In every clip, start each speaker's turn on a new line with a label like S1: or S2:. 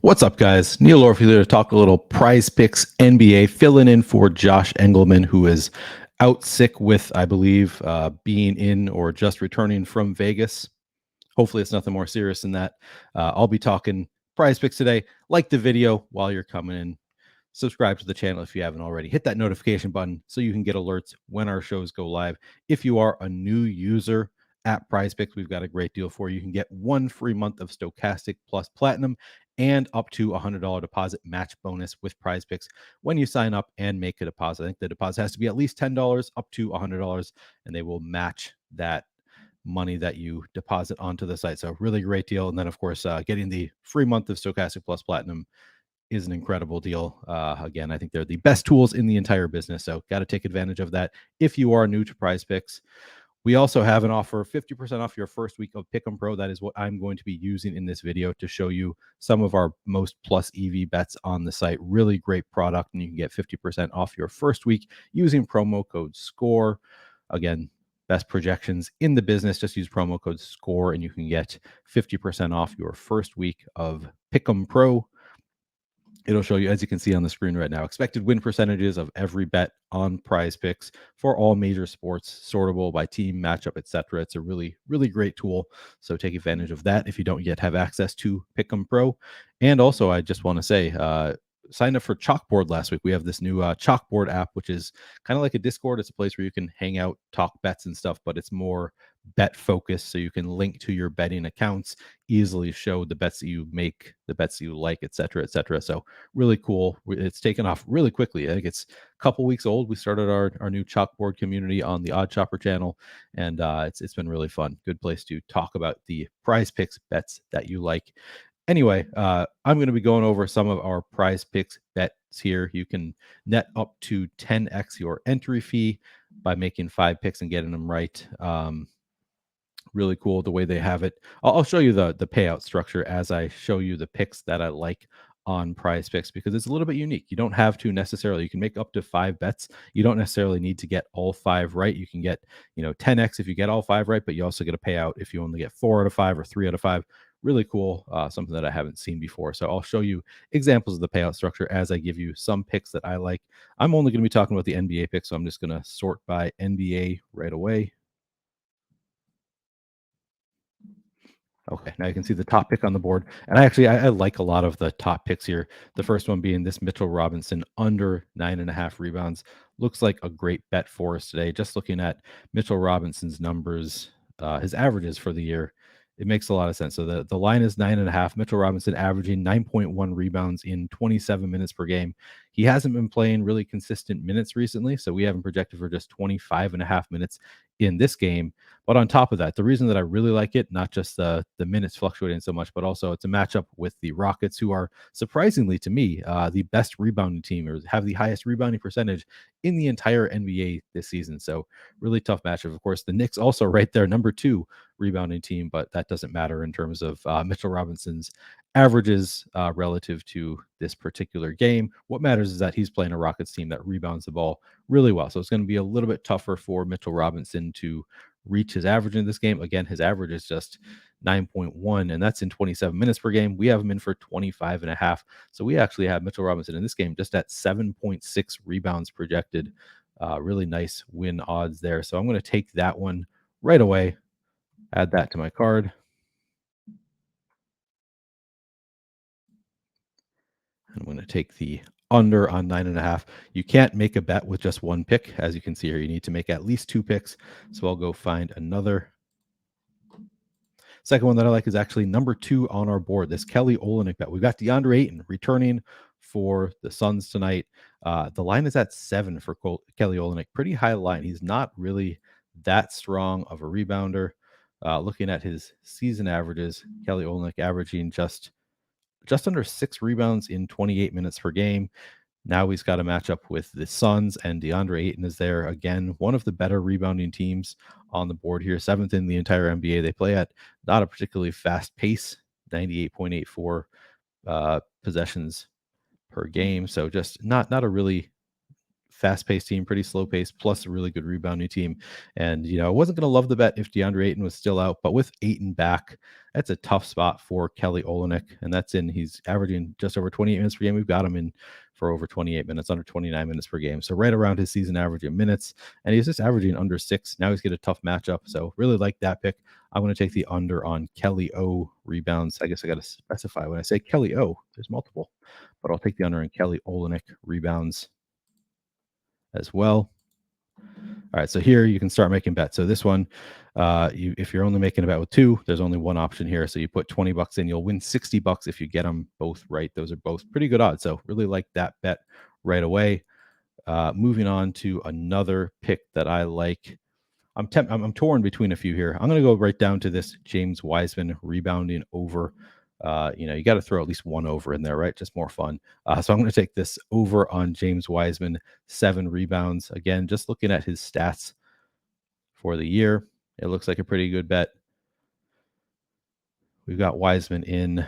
S1: What's up, guys? Neil Orfield here to talk a little PrizePicks NBA, filling in for Josh Engelman, who is out sick with, I believe, being in or just returning from Vegas. Hopefully, it's nothing more serious than that. I'll be talking PrizePicks today. Like the video while you're coming in. Subscribe to the channel if you haven't already. Hit that notification button so you can get alerts when our shows go live. If you are a new user at PrizePicks, we've got a great deal for you. You can get 1 free month of Stochastic plus Platinum and up to $100 deposit match bonus with PrizePicks when you sign up and make a deposit. I think the deposit has to be at least $10 up to $100, and they will match that money that you deposit onto the site. So really great deal. And then, of course, getting the free month of Stochastic plus Platinum is an incredible deal. Again, I think they're the best tools in the entire business. So got to take advantage of that if you are new to PrizePicks. We also have an offer, 50% off your first week of Pick'em Pro. That is what I'm going to be using in this video to show you some of our most plus EV bets on the site. Really great product, and you can get 50% off your first week using promo code SCORE. Again, best projections in the business. Just use promo code SCORE, and you can get 50% off your first week of Pick'em Pro. It'll show you, as you can see on the screen right now, expected win percentages of every bet on PrizePicks for all major sports, sortable by team, matchup, etc. It's a really, really great tool. So take advantage of that if you don't yet have access to Pick'em Pro. And also, I just want to say, signed up for Chalkboard last week. We have this new Chalkboard app, which is kind of like a Discord. It's a place where you can hang out, talk bets and stuff, but it's more bet focused. So you can link to your betting accounts, easily show the bets that you make, the bets that you like, et cetera, et cetera. So really cool. It's taken off really quickly. I think it's a couple weeks old. We started our new Chalkboard community on the OddsShopper channel, and it's been really fun. Good place to talk about the PrizePicks bets that you like. Anyway, I'm going to be going over some of our PrizePicks bets here. You can net up to 10x your entry fee by making 5 picks and getting them right. Really cool the way they have it. I'll show you the payout structure as I show you the picks that I like on PrizePicks, because it's a little bit unique. You don't have to necessarily, you can make up to 5 bets. You don't necessarily need to get all 5 right. You can get, 10x if you get all 5 right, but you also get a payout if you only get 4 out of 5 or 3 out of 5. Really cool, something that I haven't seen before. So I'll show you examples of the payout structure as I give you some picks that I like. I'm only going to be talking about the NBA picks, so I'm just going to sort by NBA right away. Okay, now you can see the top pick on the board. And I like a lot of the top picks here. The first one being this Mitchell Robinson under 9.5 rebounds. Looks like a great bet for us today. Just looking at Mitchell Robinson's numbers, his averages for the year, it makes a lot of sense. So the line is 9.5. Mitchell Robinson averaging 9.1 rebounds in 27 minutes per game. He hasn't been playing really consistent minutes recently, so we have him projected for just 25.5 minutes in this game. But on top of that, the reason that I really like it, not just the minutes fluctuating so much, but also it's a matchup with the Rockets, who are surprisingly to me the best rebounding team, or have the highest rebounding percentage in the entire NBA this season. So really tough matchup. Of course, the Knicks also right there, number 2 rebounding team, but that doesn't matter in terms of Mitchell Robinson's averages relative to this particular game. What matters is that he's playing a Rockets team that rebounds the ball really well. So it's going to be a little bit tougher for Mitchell Robinson to reach his average in this game. Again, his average is just 9.1, and that's in 27 minutes per game. We have him in for 25.5. So we actually have Mitchell Robinson in this game just at 7.6 rebounds projected. Really nice win odds there. So I'm going to take that one right away, add that to my card. I'm going to take the under on 9.5. You can't make a bet with just one pick. As you can see here, you need to make at least 2 picks. So I'll go find another. Second one that I like is actually number 2 on our board, this Kelly Olynyk bet. We've got DeAndre Ayton returning for the Suns tonight. The line is at 7 for Kelly Olynyk. Pretty high line. He's not really that strong of a rebounder. Looking at his season averages, Kelly Olynyk averaging just under 6 rebounds in 28 minutes per game. Now he's got a matchup with the Suns, and DeAndre Ayton is there. Again, one of the better rebounding teams on the board here, 7th in the entire NBA. They play at not a particularly fast pace, 98.84 possessions per game. So just not a really fast-paced team, pretty slow-paced, plus a really good rebounding team. And I wasn't going to love the bet if DeAndre Ayton was still out, but with Ayton back, that's a tough spot for Kelly Olynyk, and he's averaging just over 28 minutes per game. We've got him in for over 28 minutes, under 29 minutes per game. So right around his season average in minutes, and he's just averaging under 6. Now he's got a tough matchup. So really like that pick. I'm going to take the under on Kelly O rebounds. I guess I got to specify when I say Kelly O, there's multiple, but I'll take the under on Kelly Olynyk rebounds as well. All right, so here you can start making bets. So this one, if you're only making a bet with 2, there's only one option here. So you put $20 in, you'll win $60 if you get them both right. Those are both pretty good odds. So really like that bet right away. Moving on to another pick that I like. I'm torn between a few here. I'm going to go right down to this James Wiseman rebounding over. You got to throw at least one over in there, right? Just more fun. So I'm going to take this over on James Wiseman, 7 rebounds. Again, just looking at his stats for the year, it looks like a pretty good bet. We've got Wiseman in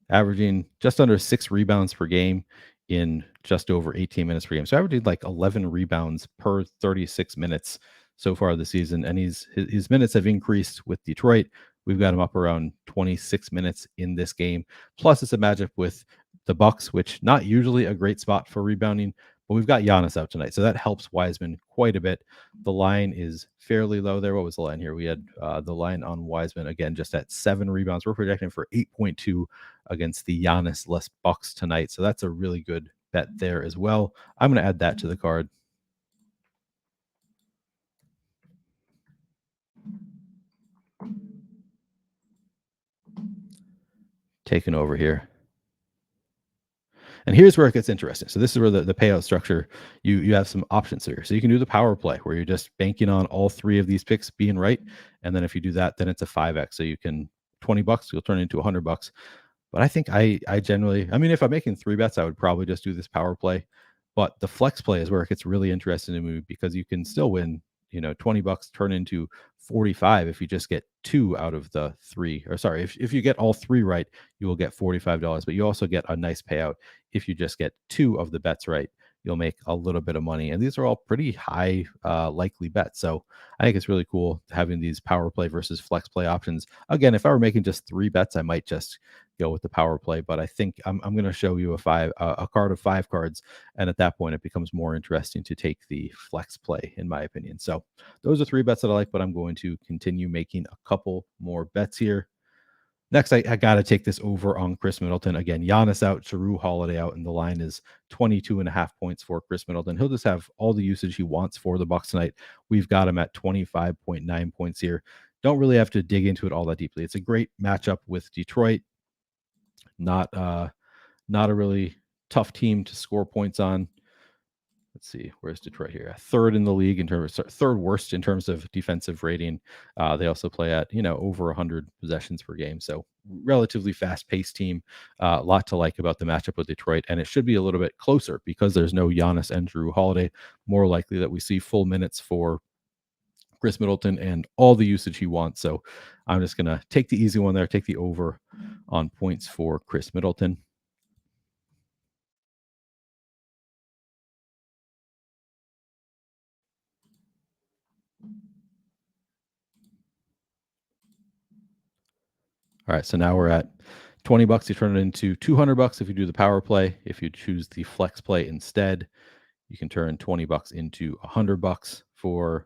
S1: averaging just under 6 rebounds per game in just over 18 minutes per game. So averaging like 11 rebounds per 36 minutes so far this season. And his minutes have increased with Detroit. We've got him up around 26 minutes in this game. Plus, it's a matchup with the Bucks, which not usually a great spot for rebounding, but we've got Giannis out tonight. So that helps Wiseman quite a bit. The line is fairly low there. What was the line here? We had the line on Wiseman, again, just at 7 rebounds. We're projecting for 8.2 against the Giannis-less Bucks tonight. So that's a really good bet there as well. I'm going to add that to the card. Taking over here. And here's where it gets interesting. So this is where the payout structure, you have some options here. So you can do the power play where you're just banking on all 3 of these picks being right. And then if you do that, then it's a 5x. So you can $20, you'll turn it into $100. But I think I generally, if I'm making 3 bets, I would probably just do this power play. But the flex play is where it gets really interesting to me because you can still win, $20 turn into 45 if you just get 2 out of the 3. Or sorry, if you get all 3 right, you will get $45. But you also get a nice payout if you just get 2 of the bets right. You'll make a little bit of money. And these are all pretty high likely bets. So I think it's really cool having these power play versus flex play options. Again, if I were making just 3 bets, I might just go with the power play. But I think I'm going to show you a card of 5 cards. And at that point, it becomes more interesting to take the flex play, in my opinion. So those are 3 bets that I like, but I'm going to continue making a couple more bets here. Next, I got to take this over on Chris Middleton. Again, Giannis out, Jrue Holiday out, and the line is 22.5 points for Chris Middleton. He'll just have all the usage he wants for the Bucks tonight. We've got him at 25.9 points here. Don't really have to dig into it all that deeply. It's a great matchup with Detroit. Not a really tough team to score points on. Let's see, where's Detroit here? 3rd in the league in terms of 3rd worst in terms of defensive rating. They also play at over 100 possessions per game, so relatively fast-paced team. A lot to like about the matchup with Detroit, and it should be a little bit closer because there's no Giannis and Jrue Holiday. More likely that we see full minutes for Chris Middleton and all the usage he wants. So I'm just gonna take the easy one there. Take the over on points for Chris Middleton. All right, so now we're at $20. You turn it into $200 if you do the power play. If you choose the flex play instead, you can turn $20 into $100 for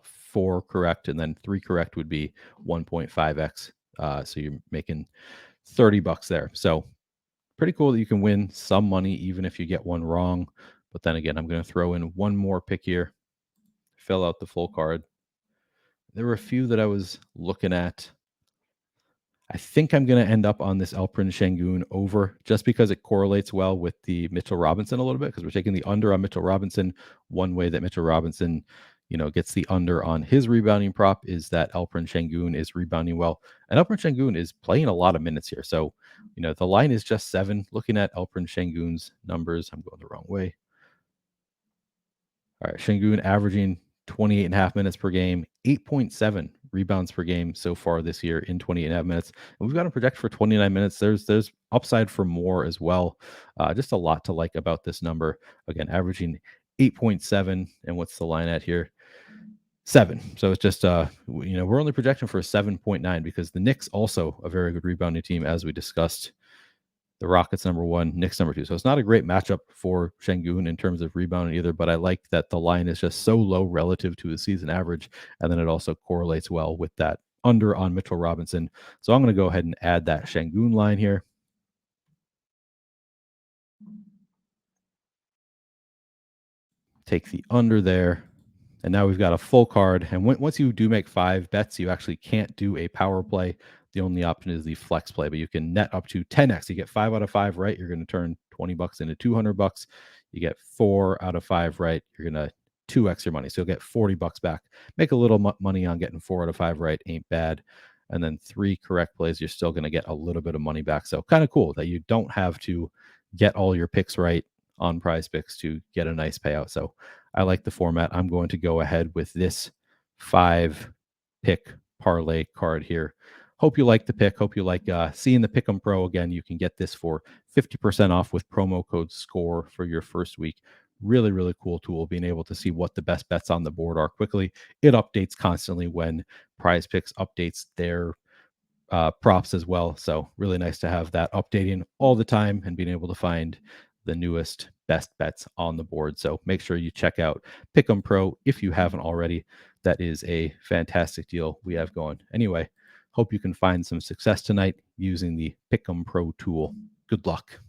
S1: 4 correct, and then 3 correct would be 1.5x. So you're making $30 there. So pretty cool that you can win some money even if you get one wrong. But then again, I'm going to throw in one more pick here, fill out the full card. There were a few that I was looking at. I think I'm going to end up on this Alperen Şengün over just because it correlates well with the Mitchell Robinson a little bit because we're taking the under on Mitchell Robinson. One way that Mitchell Robinson, gets the under on his rebounding prop is that Alperen Şengün is rebounding well. And Alperen Şengün is playing a lot of minutes here. So, the line is just 7. Looking at Alperen Şengün's numbers, I'm going the wrong way. All right, Şengün averaging 28.5 minutes per game, 8.7 rebounds per game so far this year in 28.5 minutes. And we've got him projected for 29 minutes. There's upside for more as well. Just a lot to like about this number. Again, averaging 8.7. And what's the line at here? 7. So it's just, we're only projecting for a 7.9 because the Knicks also a very good rebounding team, as we discussed. The Rockets number 1, Knicks number 2. So it's not a great matchup for Şengün in terms of rebounding either, but I like that the line is just so low relative to the season average, and then it also correlates well with that under on Mitchell Robinson. So I'm going to go ahead and add that Şengün line here. Take the under there. And now we've got a full card. And once you do make 5 bets, you actually can't do a power play. The only option is the flex play, but you can net up to 10x. You get 5 out of 5 right, you're going to turn $20 into $200. You get 4 out of 5 right, you're going to 2x your money. So you'll get $40 back. Make a little money on getting 4 out of 5 right, ain't bad. And then 3 correct plays, you're still going to get a little bit of money back. So kind of cool that you don't have to get all your picks right on PrizePicks to get a nice payout. So I like the format. I'm going to go ahead with this 5 pick parlay card here. Hope you like the pick. Hope you like seeing the Pick'em Pro again. You can get this for 50% off with promo code SCORE for your first week. Really, really cool tool, being able to see what the best bets on the board are quickly. It updates constantly when PrizePicks updates their props as well. So really nice to have that updating all the time and being able to find the newest best bets on the board. So make sure you check out Pick'em Pro if you haven't already. That is a fantastic deal we have going. Anyway, hope you can find some success tonight using the Pick'em Pro tool. Good luck.